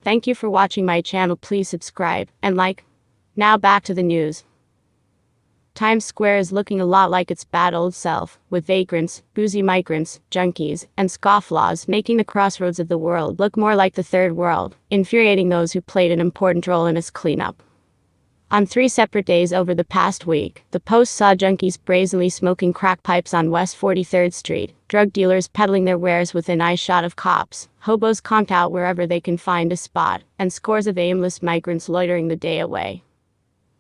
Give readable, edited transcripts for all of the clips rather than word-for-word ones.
Thank you for watching my channel. Please subscribe and like. Now back to the news. Times Square is looking a lot like its bad old self, with vagrants, boozy migrants, junkies, and scofflaws making the crossroads of the world look more like the third world, infuriating those who played an important role in its cleanup. On 3 separate days over the past week, the Post saw junkies brazenly smoking crack pipes on West 43rd Street, drug dealers peddling their wares within eyeshot of cops, hobos conked out wherever they can find a spot, and scores of aimless migrants loitering the day away.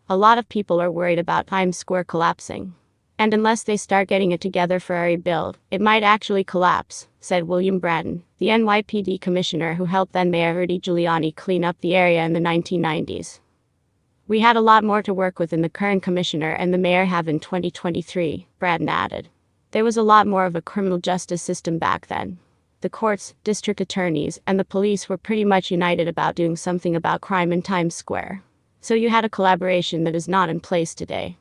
A lot of people are worried about Times Square collapsing. And unless they start getting it together for a rebuild, it might actually collapse, said William Bratton, the NYPD commissioner who helped then-Mayor Rudy Giuliani clean up the area in the 1990s. We had a lot more to work with than the current commissioner and the mayor have in 2023, Bratton added. There was a lot more of a criminal justice system back then. The courts, district attorneys, and the police were pretty much united about doing something about crime in Times Square. So you had a collaboration that is not in place today.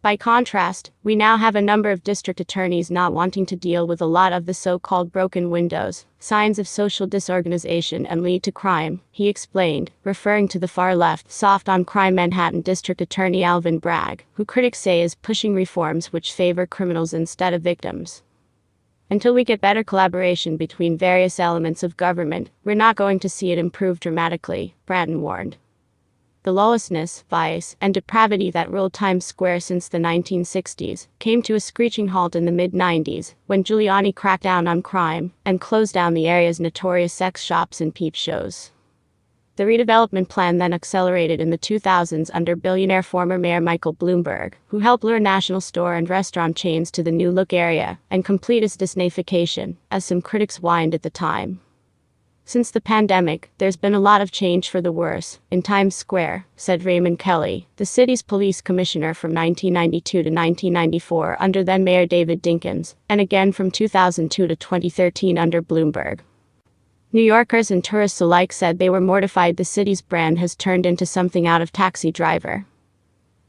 By contrast, we now have a number of district attorneys not wanting to deal with a lot of the so-called broken windows, signs of social disorganization and lead to crime, he explained, referring to the far-left, soft-on-crime Manhattan District Attorney Alvin Bragg, who critics say is pushing reforms which favor criminals instead of victims. Until we get better collaboration between various elements of government, we're not going to see it improve dramatically, Bratton warned. The lawlessness, vice, and depravity that ruled Times Square since the 1960s came to a screeching halt in the mid-90s, when Giuliani cracked down on crime and closed down the area's notorious sex shops and peep shows. The redevelopment plan then accelerated in the 2000s under billionaire former Mayor Michael Bloomberg, who helped lure national store and restaurant chains to the new-look area and complete its Disneyfication, as some critics whined at the time. Since the pandemic, there's been a lot of change for the worse in Times Square, said Raymond Kelly, the city's police commissioner from 1992 to 1994 under then-Mayor David Dinkins, and again from 2002 to 2013 under Bloomberg. New Yorkers and tourists alike said they were mortified the city's brand has turned into something out of Taxi Driver.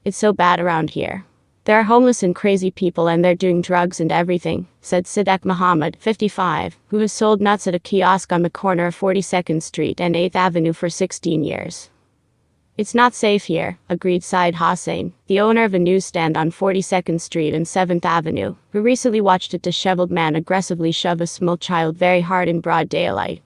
It's so bad around here. There are homeless and crazy people and they're doing drugs and everything, said Sidek Muhammad, 55, who has sold nuts at a kiosk on the corner of 42nd Street and 8th Avenue for 16 years. It's not safe here, agreed Saeed Hossain, the owner of a newsstand on 42nd Street and 7th Avenue, who recently watched a disheveled man aggressively shove a small child very hard in broad daylight.